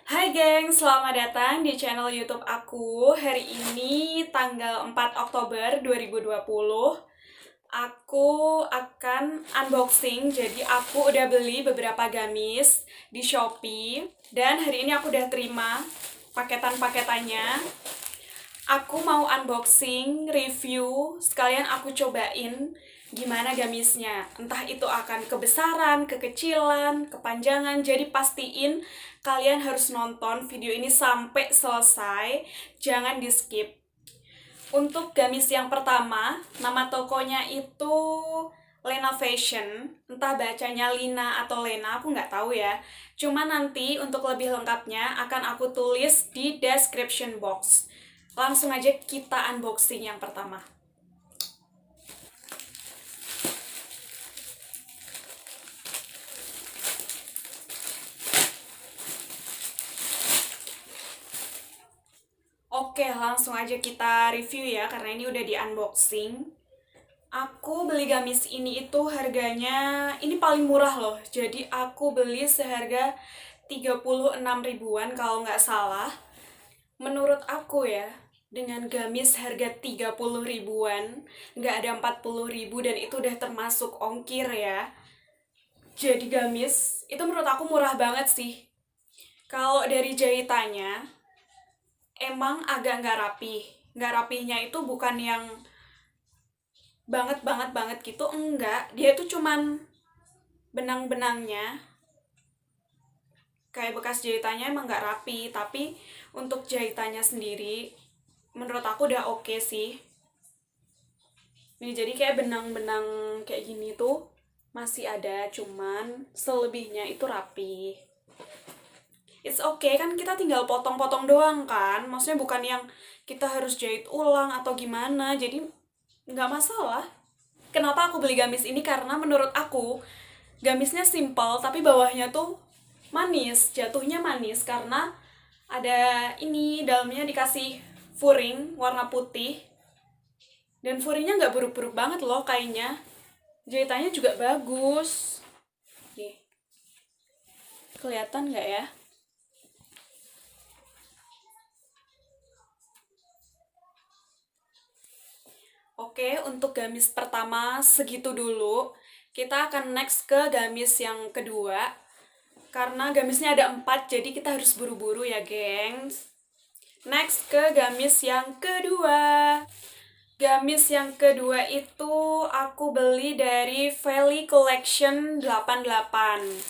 Hai geng, selamat datang di channel YouTube aku. Hari ini tanggal 4 Oktober 2020. Aku akan unboxing, jadi aku udah beli beberapa gamis di Shopee. Dan hari ini aku udah terima paketan-paketannya. Aku mau unboxing, review, sekalian aku cobain gimana gamisnya. Entah itu akan kebesaran, kekecilan, kepanjangan. Jadi pastiin kalian harus nonton video ini sampai selesai. Jangan di skip. Untuk gamis yang pertama, nama tokonya itu Lena Fashion. Entah bacanya Lina atau Lena, aku nggak tahu ya. Cuma nanti untuk lebih lengkapnya akan aku tulis di description box. Langsung aja kita unboxing yang pertama. Oke, langsung aja kita review ya, karena ini udah di unboxing. Aku beli gamis ini itu harganya, ini paling murah loh. Jadi aku beli seharga 36 ribuan kalau nggak salah. Menurut aku ya, dengan gamis harga 30 ribuan, nggak ada 40 ribu dan itu udah termasuk ongkir ya. Jadi gamis, itu menurut aku murah banget sih. Kalau dari jahitannya, emang agak nggak rapi. Nggak rapihnya itu bukan yang banget gitu, enggak. Dia tuh cuman benang-benangnya, kayak bekas jahitannya emang nggak rapi. Tapi untuk jahitannya sendiri, menurut aku udah oke sih. Nih, jadi kayak benang-benang kayak gini tuh masih ada, cuman selebihnya itu rapi. It's okay, kan kita tinggal potong-potong doang kan. Maksudnya bukan yang kita harus jahit ulang atau gimana. Jadi nggak masalah. Kenapa aku beli gamis ini? Karena menurut aku gamisnya simple tapi bawahnya tuh manis, jatuhnya manis karena ada ini dalamnya dikasih furing warna putih. Dan furingnya nggak buruk-buruk banget loh kayaknya. Jahitannya juga bagus. Nih, kelihatan nggak ya? Oke, untuk gamis pertama segitu dulu. Kita akan next ke gamis yang kedua. Karena gamisnya ada 4, jadi kita harus buru-buru ya, gengs. Next ke gamis yang kedua. Gamis yang kedua itu aku beli dari Valley Collection 88.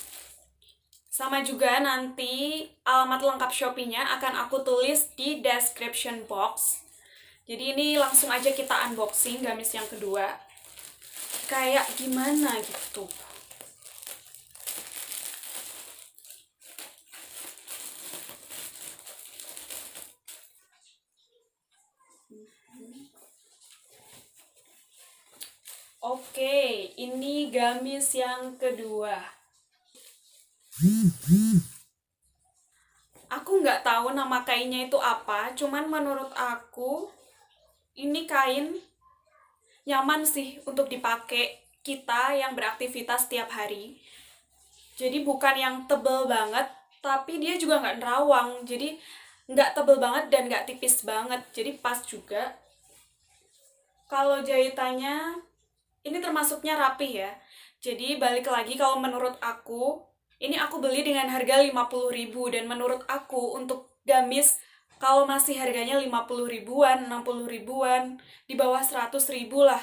Sama juga nanti alamat lengkap Shopee-nya akan aku tulis di description box. Jadi ini langsung aja kita unboxing gamis yang kedua. Kayak gimana gitu. Oke, ini gamis yang kedua. Aku nggak tahu nama kainnya itu apa, cuman menurut aku ini kain nyaman sih untuk dipakai kita yang beraktivitas setiap hari. Jadi bukan yang tebel banget, tapi dia juga nggak nerawang. Jadi nggak tebel banget dan nggak tipis banget. Jadi pas juga. Kalau jahitannya ini termasuknya rapih ya. Jadi balik lagi, kalau menurut aku, ini aku beli dengan harga 50 ribu. Dan menurut aku untuk gamis, kalau masih harganya 50 ribuan, 60 ribuan, di bawah 100 ribu lah,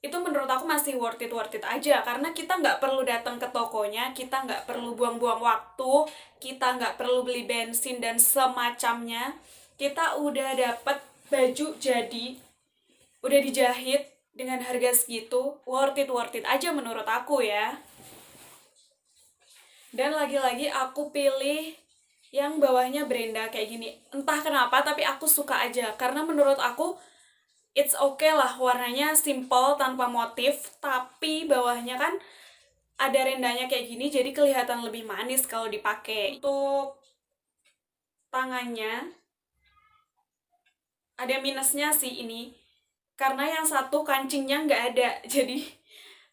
itu menurut aku masih worth it aja. Karena kita nggak perlu datang ke tokonya, kita nggak perlu buang-buang waktu, kita nggak perlu beli bensin dan semacamnya. Kita udah dapet baju jadi, udah dijahit, dengan harga segitu, worth it aja menurut aku ya. Dan lagi-lagi aku pilih yang bawahnya Brenda kayak gini. Entah kenapa, tapi aku suka aja. Karena menurut aku, it's okay lah, warnanya simple, tanpa motif. Tapi bawahnya kan ada rendanya kayak gini, jadi kelihatan lebih manis kalau dipakai. Untuk tangannya, ada minusnya sih ini. Karena yang satu kancingnya nggak ada. Jadi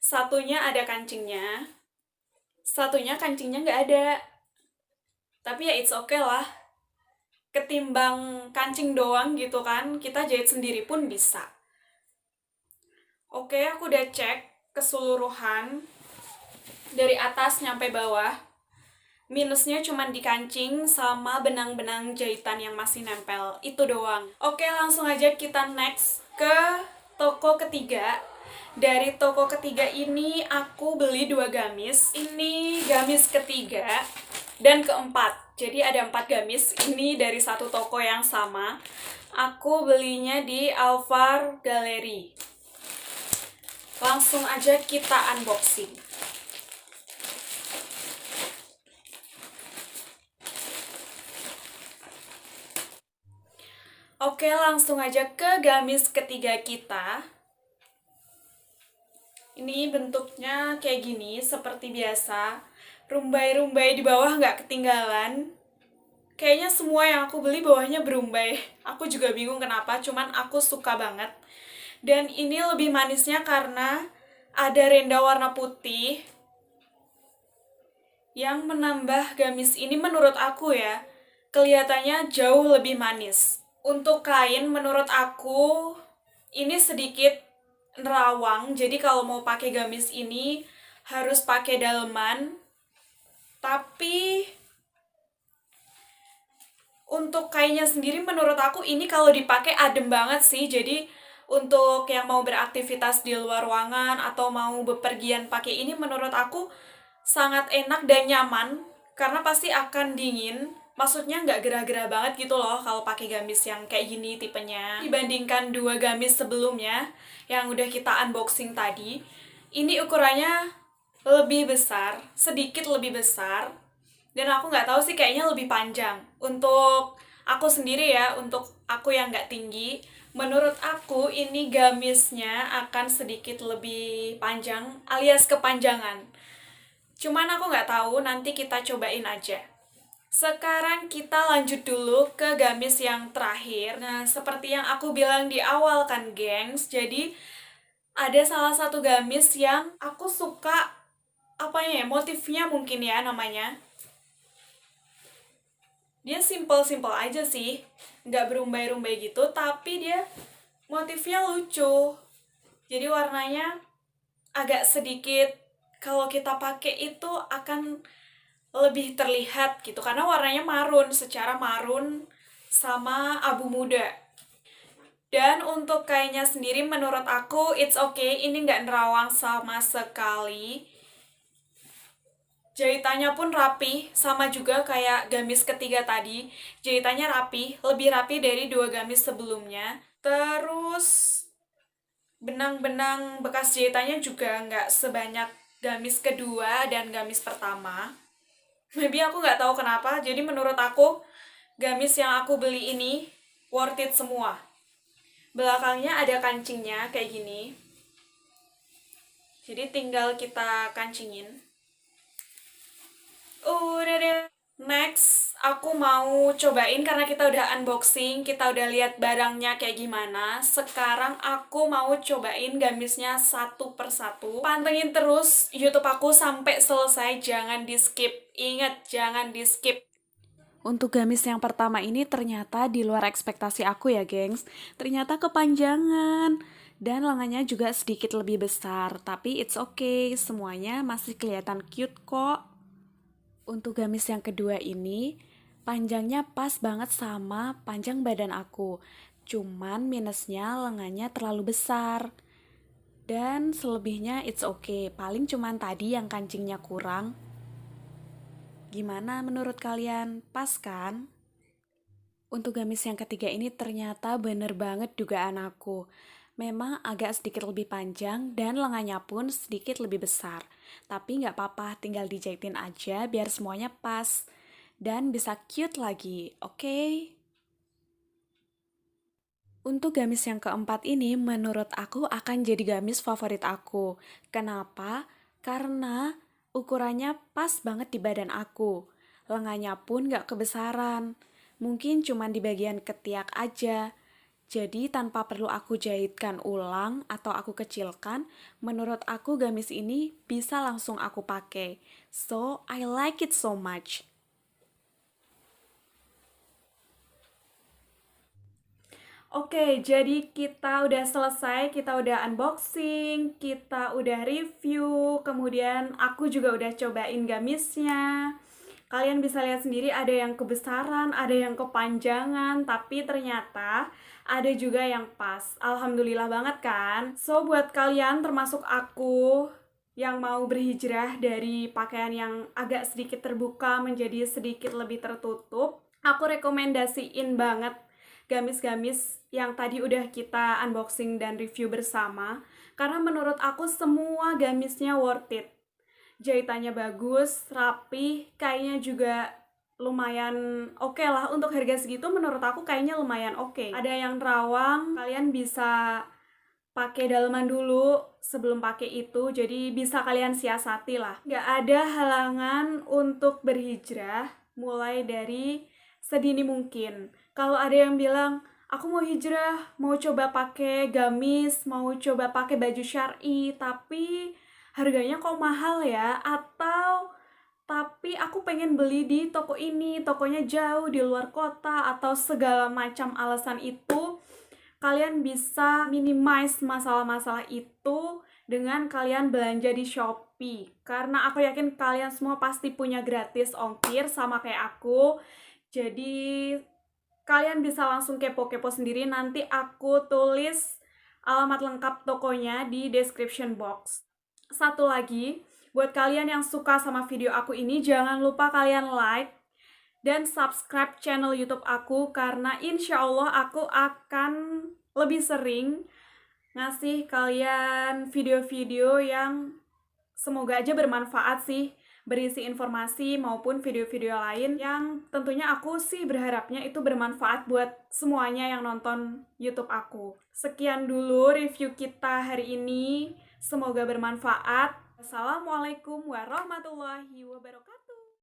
Satunya ada kancingnya, satunya kancingnya nggak ada. Tapi ya it's okay lah. Ketimbang kancing doang gitu kan, kita jahit sendiri pun bisa. Oke, aku udah cek keseluruhan dari atas nyampe bawah. Minusnya cuma di kancing sama benang-benang jahitan yang masih nempel. Itu doang. Oke, langsung aja kita next ke toko ketiga. Dari toko ketiga ini aku beli 2 gamis. Ini gamis ketiga dan keempat. Jadi ada 4 gamis. Ini dari satu toko yang sama. Aku belinya di Alvar Gallery. Langsung aja kita unboxing. Oke, langsung aja ke gamis ketiga kita. Ini bentuknya kayak gini, seperti biasa. Rumbai-rumbai di bawah nggak ketinggalan. Kayaknya semua yang aku beli bawahnya berumbai. Aku juga bingung kenapa, cuman aku suka banget. Dan ini lebih manisnya karena ada renda warna putih yang menambah gamis ini menurut aku ya, kelihatannya jauh lebih manis. Untuk kain menurut aku ini sedikit nerawang, jadi kalau mau pakai gamis ini harus pakai daleman. Tapi untuk kainnya sendiri menurut aku ini kalau dipakai adem banget sih. Jadi untuk yang mau beraktivitas di luar ruangan atau mau bepergian pakai ini menurut aku sangat enak dan nyaman karena pasti akan dingin. Maksudnya nggak gerah-gerah banget gitu loh kalau pakai gamis yang kayak gini tipenya. Dibandingkan 2 gamis sebelumnya yang udah kita unboxing tadi, ini ukurannya lebih besar, sedikit lebih besar. Dan aku nggak tahu sih, kayaknya lebih panjang. Untuk aku sendiri ya, untuk aku yang nggak tinggi, menurut aku ini gamisnya akan sedikit lebih panjang alias kepanjangan. Cuman aku nggak tahu, nanti kita cobain aja. Sekarang kita lanjut dulu ke gamis yang terakhir. Nah, seperti yang aku bilang di awal kan, gengs. Jadi, ada salah satu gamis yang aku suka, apanya ya, motifnya mungkin ya namanya. Dia simple-simple aja sih. Nggak berumbai-rumbai gitu, tapi dia motifnya lucu. Jadi warnanya agak sedikit, kalau kita pakai itu akan lebih terlihat gitu karena warnanya marun, secara marun sama abu muda. Dan untuk kainnya sendiri menurut aku it's okay, ini nggak nerawang sama sekali. Jahitannya pun rapi, sama juga kayak gamis ketiga tadi. Jahitannya rapi, lebih rapi dari 2 gamis sebelumnya. Terus benang-benang bekas jahitannya juga nggak sebanyak gamis kedua dan gamis pertama. Maybe aku nggak tahu kenapa, jadi menurut aku gamis yang aku beli ini worth it semua. Belakangnya ada kancingnya kayak gini, jadi tinggal kita kancingin. Udah deh. Next, aku mau cobain karena kita udah unboxing, kita udah lihat barangnya kayak gimana. Sekarang aku mau cobain gamisnya satu persatu. Pantengin terus YouTube aku sampai selesai, jangan di-skip. Ingat, jangan di-skip. Untuk gamis yang pertama ini ternyata di luar ekspektasi aku ya, gengs. Ternyata kepanjangan. Dan lengannya juga sedikit lebih besar. Tapi it's okay, semuanya masih kelihatan cute kok. Untuk gamis yang kedua ini, panjangnya pas banget sama panjang badan aku. Cuman minusnya lengannya terlalu besar. Dan selebihnya it's okay, paling cuman tadi yang kancingnya kurang. Gimana menurut kalian? Pas kan? Untuk gamis yang ketiga ini ternyata bener banget dugaan aku. Memang agak sedikit lebih panjang dan lengannya pun sedikit lebih besar. Tapi nggak apa-apa, tinggal dijahitin aja biar semuanya pas. Dan bisa cute lagi, oke? Untuk gamis yang keempat ini menurut aku akan jadi gamis favorit aku. Kenapa? Karena ukurannya pas banget di badan aku. Lengannya pun nggak kebesaran. Mungkin cuma di bagian ketiak aja. Jadi tanpa perlu aku jahitkan ulang atau aku kecilkan, menurut aku gamis ini bisa langsung aku pakai. So, I like it so much. Oke, jadi kita udah selesai, kita udah unboxing, kita udah review, kemudian aku juga udah cobain gamisnya. Kalian bisa lihat sendiri ada yang kebesaran, ada yang kepanjangan, tapi ternyata ada juga yang pas. Alhamdulillah banget kan? So, buat kalian termasuk aku yang mau berhijrah dari pakaian yang agak sedikit terbuka menjadi sedikit lebih tertutup, aku rekomendasiin banget gamis-gamis yang tadi udah kita unboxing dan review bersama, karena menurut aku semua gamisnya worth it. Jahitannya bagus, rapi, kayaknya juga lumayan oke lah. Untuk harga segitu menurut aku kayaknya lumayan oke. Ada yang terawang, kalian bisa pakai daleman dulu sebelum pakai itu, jadi bisa kalian siasati lah. Nggak ada halangan untuk berhijrah mulai dari sedini mungkin. Kalau ada yang bilang, aku mau hijrah, mau coba pakai gamis, mau coba pakai baju syar'i, tapi harganya kok mahal ya? Atau tapi aku pengen beli di toko ini, tokonya jauh di luar kota, atau segala macam alasan itu, kalian bisa minimize masalah-masalah itu dengan kalian belanja di Shopee. Karena aku yakin kalian semua pasti punya gratis ongkir sama kayak aku. Jadi kalian bisa langsung kepo-kepo sendiri. Nanti aku tulis alamat lengkap tokonya di description box. Satu lagi, buat kalian yang suka sama video aku ini, jangan lupa kalian like dan subscribe channel YouTube aku, karena insya Allah aku akan lebih sering ngasih kalian video-video yang semoga aja bermanfaat sih, berisi informasi maupun video-video lain yang tentunya aku sih berharapnya itu bermanfaat buat semuanya yang nonton YouTube aku. Sekian dulu review kita hari ini, semoga bermanfaat. Assalamualaikum warahmatullahi wabarakatuh.